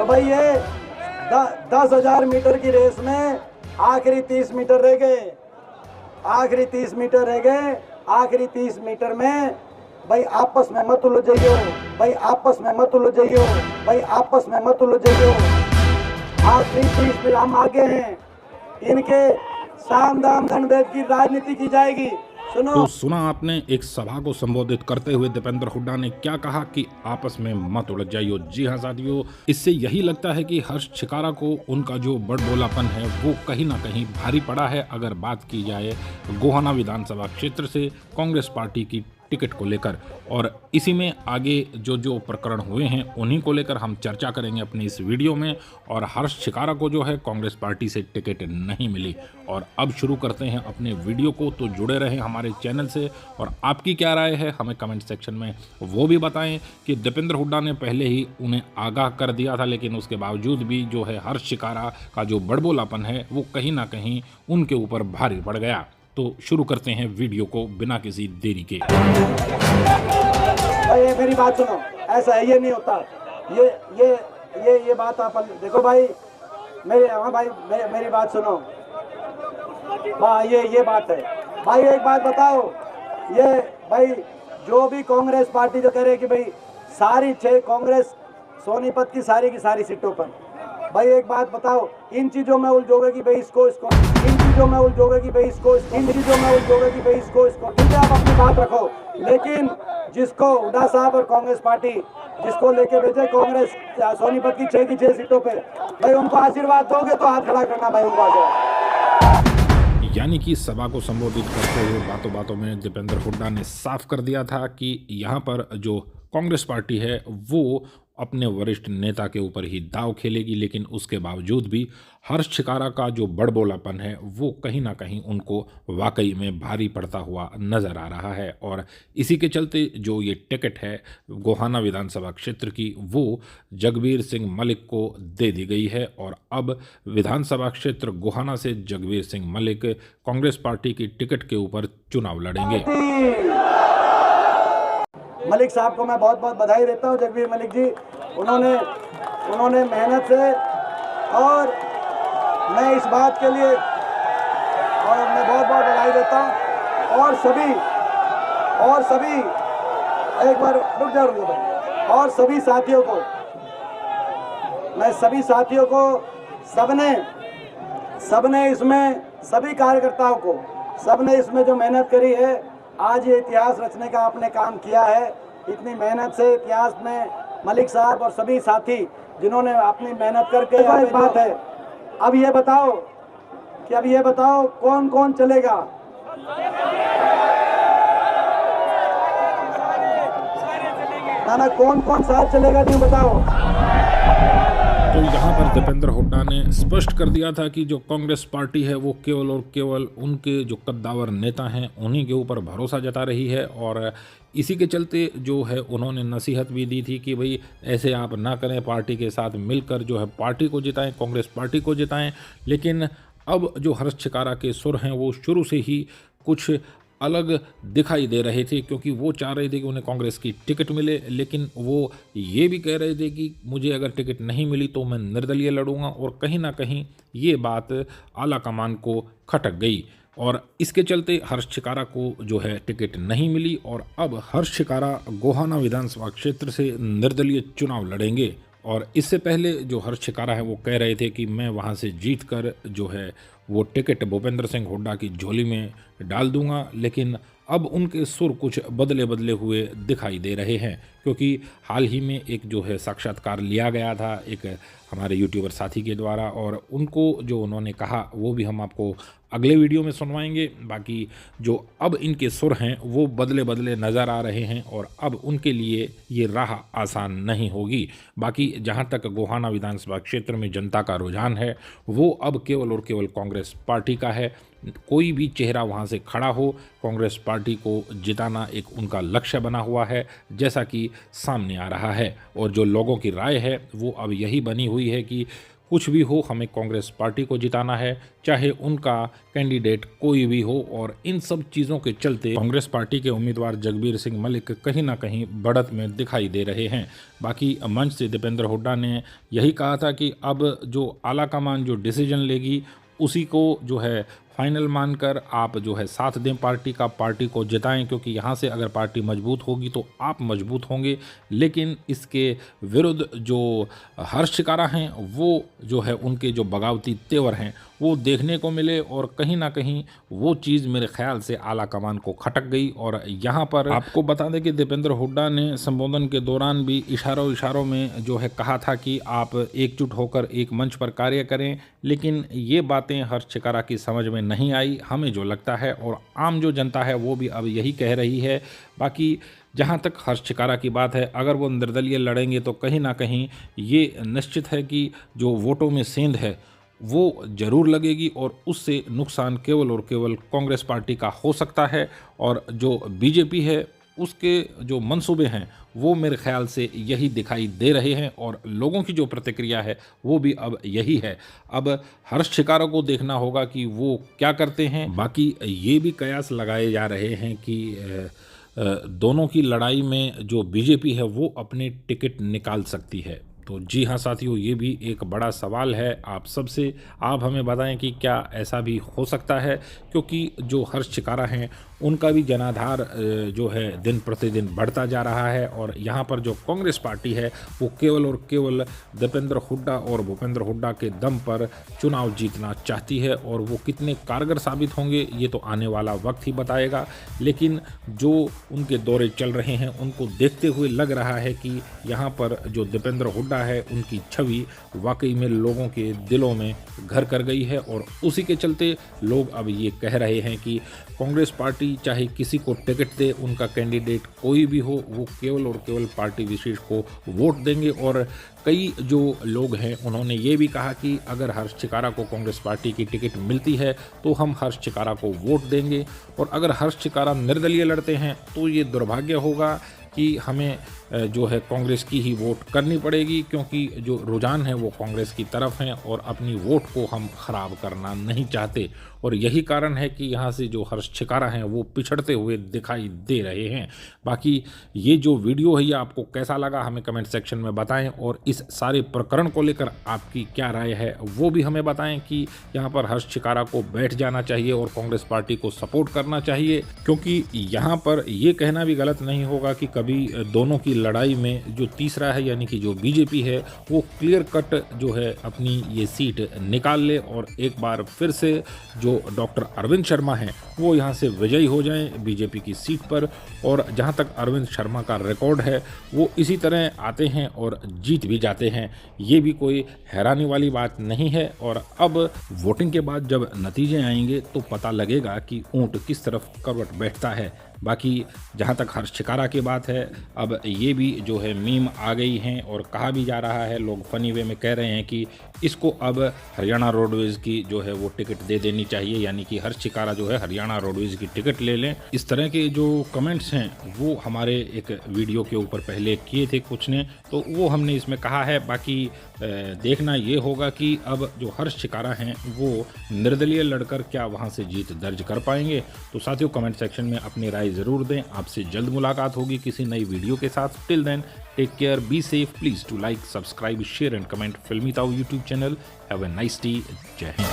तो भाई ये 10,000 मीटर की रेस में आखिरी 30 मीटर रह गए, आखिरी 30 मीटर रह गए। आखिरी 30 मीटर में भाई आपस में मत उलझियो, भाई आपस में मत उलझियो, भाई आपस में मत उलझियो। आखिरी 30 में हम आगे हैं, इनके साम दाम दंड की राजनीति की जाएगी। तो सुना आपने एक सभा को संबोधित करते हुए दीपेंद्र हुड्डा ने क्या कहा कि आपस में मत उलझ जाइयो। जी हाँ साथियों, इससे यही लगता है कि हर्ष छिकारा को उनका जो बड़बोलापन है वो कहीं ना कहीं भारी पड़ा है। अगर बात की जाए गोहाना विधानसभा क्षेत्र से कांग्रेस पार्टी की टिकट को लेकर, और इसी में आगे जो जो प्रकरण हुए हैं उन्हीं को लेकर हम चर्चा करेंगे अपनी इस वीडियो में। और हर्ष छिकारा को जो है कांग्रेस पार्टी से टिकट नहीं मिली। और अब शुरू करते हैं अपने वीडियो को, तो जुड़े रहें हमारे चैनल से। और आपकी क्या राय है हमें कमेंट सेक्शन में वो भी बताएं कि दीपेंद्र हुड्डा ने पहले ही उन्हें आगाह कर दिया था, लेकिन उसके बावजूद भी जो है हर्ष छिकारा का जो बड़बोलापन है वो कहीं ना कहीं उनके ऊपर भारी पड़ गया। तो शुरू करते हैं वीडियो को बिना किसी देरी के। भाई मेरी बात सुनो, ऐसा है, ये नहीं होता। ये बात आप देखो भाई, मेरी बात सुनो भाई, ये बात है भाई। एक बात बताओ, ये भाई जो भी कांग्रेस पार्टी जो कह रहे कि भाई सारी 6 कांग्रेस सोनीपत की सारी सीटों पर, भाई एक बात बताओ, इन चीजों में उलझोगे कि भाई इसको इन चीजों में उलझोगे कि भाई इसको इन चीजों में उलझोगे कि भाई इसको ठीक है, आप अपनी बात रखो। लेकिन जिसको हुड्डा साहब और कांग्रेस पार्टी जिसको लेके भेजे कांग्रेस सोनीपत की 6 सीटों पे, भाई उनको आशीर्वाद दोगे तो हाथ खड़ा करना भाई उनको आशीर्वाद। यानी कि सभा को संबोधित करते हुए बातों बातों में दीपेंद्र हुड्डा ने साफ कर दिया था कि यहाँ पर जो कांग्रेस पार्टी है वो अपने वरिष्ठ नेता के ऊपर ही दांव खेलेगी, लेकिन उसके बावजूद भी हर्ष छिकारा का जो बड़बोलापन है वो कहीं ना कहीं उनको वाकई में भारी पड़ता हुआ नजर आ रहा है। और इसी के चलते जो ये टिकट है गोहाना विधानसभा क्षेत्र की वो जगबीर सिंह मलिक को दे दी गई है। और अब विधानसभा क्षेत्र गोहाना से जगबीर सिंह मलिक कांग्रेस पार्टी की टिकट के ऊपर चुनाव लड़ेंगे। मलिक साहब को मैं बहुत बहुत बधाई देता हूँ। जगबीर मलिक जी, उन्होंने मेहनत से, और मैं इस बात के लिए मैं बहुत बहुत बधाई देता हूँ। और सभी एक बार रुक जाओ, और सभी साथियों को, मैं सभी साथियों को, सबने इसमें, सभी कार्यकर्ताओं को, सबने इसमें जो मेहनत करी है, आज ये इतिहास रचने का आपने काम किया है। इतनी मेहनत से इतिहास में मलिक साहब और सभी साथी जिन्होंने अपनी मेहनत करके, बात है। अब ये बताओ कौन कौन चलेगा। ना कौन साथ चलेगा, नहीं बताओ। तो यहाँ पर दीपेंद्र हुड्डा ने स्पष्ट कर दिया था कि जो कांग्रेस पार्टी है वो केवल और केवल उनके जो कद्दावर नेता हैं उन्हीं के ऊपर भरोसा जता रही है। और इसी के चलते जो है उन्होंने नसीहत भी दी थी कि भाई ऐसे आप ना करें, पार्टी के साथ मिलकर जो है पार्टी को जिताएं, कांग्रेस पार्टी को जिताएं। लेकिन अब जो हर्ष छिकारा के सुर हैं वो शुरू से ही कुछ अलग दिखाई दे रहे थे, क्योंकि वो चाह रहे थे कि उन्हें कांग्रेस की टिकट मिले, लेकिन वो ये भी कह रहे थे कि मुझे अगर टिकट नहीं मिली तो मैं निर्दलीय लड़ूंगा। और कहीं ना कहीं ये बात आला कमान को खटक गई और इसके चलते हर्ष छिकारा को जो है टिकट नहीं मिली। और अब हर्ष छिकारा गोहाना विधानसभा क्षेत्र से निर्दलीय चुनाव लड़ेंगे। और इससे पहले जो हर्ष छिकारा है वो कह रहे थे कि मैं वहाँ से जीत कर जो है वो टिकट भूपेंद्र सिंह हुड्डा की झोली में डाल दूंगा। लेकिन अब उनके सुर कुछ बदले हुए दिखाई दे रहे हैं, क्योंकि हाल ही में एक जो है साक्षात्कार लिया गया था एक हमारे यूट्यूबर साथी के द्वारा, और उनको जो उन्होंने कहा वो भी हम आपको अगले वीडियो में सुनवाएंगे। बाकी जो अब इनके सुर हैं वो बदले नज़र आ रहे हैं और अब उनके लिए ये राह आसान नहीं होगी। बाकी जहां तक गोहाना विधानसभा क्षेत्र में जनता का रुझान है वो अब केवल और केवल कांग्रेस पार्टी का है। कोई भी चेहरा वहां से खड़ा हो, कांग्रेस पार्टी को जिताना एक उनका लक्ष्य बना हुआ है, जैसा कि सामने आ रहा है। और जो लोगों की राय है वो अब यही बनी हुई है कि कुछ भी हो, हमें कांग्रेस पार्टी को जिताना है, चाहे उनका कैंडिडेट कोई भी हो। और इन सब चीज़ों के चलते कांग्रेस पार्टी के उम्मीदवार जगबीर सिंह मलिक कहीं ना कहीं बढ़त में दिखाई दे रहे हैं। बाकी मंच से दीपेंद्र हुड्डा ने यही कहा था कि अब जो आला कमान जो डिसीजन लेगी उसी को जो है फाइनल मानकर आप जो है साथ दें पार्टी का, पार्टी को जिताएं, क्योंकि यहाँ से अगर पार्टी मजबूत होगी तो आप मजबूत होंगे। लेकिन इसके विरुद्ध जो हर्ष शिकारा हैं वो जो है उनके जो बगावती तेवर हैं वो देखने को मिले और कहीं ना कहीं वो चीज़ मेरे ख्याल से आला कमान को खटक गई। और यहाँ पर आपको बता दें कि दीपेंद्र हुड्डा ने संबोधन के दौरान भी इशारों में जो है कहा था कि आप एकजुट होकर एक मंच पर कार्य करें, लेकिन ये बातें हर्ष शिकारा की समझ में नहीं आई, हमें जो लगता है, और आम जो जनता है वो भी अब यही कह रही है। बाकी जहाँ तक हर्ष शिकारा की बात है, अगर वो निर्दलीय लड़ेंगे तो कहीं ना कहीं ये निश्चित है कि जो वोटों में सेंध है वो ज़रूर लगेगी और उससे नुकसान केवल और केवल कांग्रेस पार्टी का हो सकता है। और जो बीजेपी है उसके जो मंसूबे हैं वो मेरे ख्याल से यही दिखाई दे रहे हैं और लोगों की जो प्रतिक्रिया है वो भी अब यही है। अब हर्ष शिकारा को देखना होगा कि वो क्या करते हैं। बाकी ये भी कयास लगाए जा रहे हैं कि दोनों की लड़ाई में जो बीजेपी है वो अपने टिकट निकाल सकती है। तो जी हाँ साथियों, ये भी एक बड़ा सवाल है आप सबसे। आप हमें बताएं कि क्या ऐसा भी हो सकता है, क्योंकि जो हर्ष शिकारा हैं उनका भी जनाधार जो है दिन प्रतिदिन बढ़ता जा रहा है। और यहाँ पर जो कांग्रेस पार्टी है वो केवल और केवल दीपेंद्र हुड्डा और भूपेंद्र हुड्डा के दम पर चुनाव जीतना चाहती है, और वो कितने कारगर साबित होंगे ये तो आने वाला वक्त ही बताएगा। लेकिन जो उनके दौरे चल रहे हैं उनको देखते हुए लग रहा है कि यहाँ पर जो दीपेंद्र हुड्डा है उनकी छवि वाकई में लोगों के दिलों में घर कर गई है। और उसी के चलते लोग अब ये कह रहे हैं कि कांग्रेस पार्टी चाहे किसी को टिकट दे, उनका कैंडिडेट कोई भी हो, वो केवल और केवल पार्टी विशेष को वोट देंगे। और कई जो लोग हैं उन्होंने ये भी कहा कि अगर हर्ष शिकारा को कांग्रेस पार्टी की टिकट मिलती है तो हम हर्ष शिकारा को वोट देंगे, और अगर हर्ष शिकारा निर्दलीय लड़ते हैं तो ये दुर्भाग्य होगा कि हमें जो है कांग्रेस की ही वोट करनी पड़ेगी, क्योंकि जो रुझान है वो कांग्रेस की तरफ हैं और अपनी वोट को हम ख़राब करना नहीं चाहते। और यही कारण है कि यहाँ से जो हर्ष शिकारा हैं वो पिछड़ते हुए दिखाई दे रहे हैं। बाकी ये जो वीडियो है ये आपको कैसा लगा हमें कमेंट सेक्शन में बताएं, और इस सारे प्रकरण को लेकर आपकी क्या राय है वो भी हमें बताएं कि यहाँ पर हर्ष शिकारा को बैठ जाना चाहिए और कांग्रेस पार्टी को सपोर्ट करना चाहिए। क्योंकि यहाँ पर ये कहना भी गलत नहीं होगा कि कभी दोनों की लड़ाई में जो तीसरा है यानी कि जो बीजेपी है वो क्लियर कट जो है अपनी ये सीट निकाल ले, और एक बार फिर से जो डॉक्टर अरविंद शर्मा हैं वो यहाँ से विजयी हो जाएं बीजेपी की सीट पर। और जहाँ तक अरविंद शर्मा का रिकॉर्ड है वो इसी तरह आते हैं और जीत भी जाते हैं, ये भी कोई हैरानी वाली बात नहीं है। और अब वोटिंग के बाद जब नतीजे आएंगे तो पता लगेगा कि ऊंट किस तरफ करवट बैठता है। बाकी जहाँ तक हर्ष शिकारा की बात है, अब ये भी जो है मीम आ गई हैं और कहा भी जा रहा है, लोग फनी वे में कह रहे हैं कि इसको अब हरियाणा रोडवेज़ की जो है वो टिकट दे देनी चाहिए, यानी कि हर्ष शिकारा जो है हरियाणा रोडवेज़ की टिकट ले लें। इस तरह के जो कमेंट्स हैं वो हमारे एक वीडियो के ऊपर पहले किए थे कुछ ने, तो वो हमने इसमें कहा है। बाकी देखना ये होगा कि अब जो हर्ष शिकारा हैं वो निर्दलीय लड़कर क्या वहाँ से जीत दर्ज कर पाएंगे। तो साथियों कमेंट सेक्शन में अपनी राय ज़रूर दें। आपसे जल्द मुलाकात होगी किसी नई वीडियो के साथ। Till then take care, be safe, please to like, subscribe, share and comment फिल्मी ताऊ YouTube channel. Have a nice day. जय हिंद।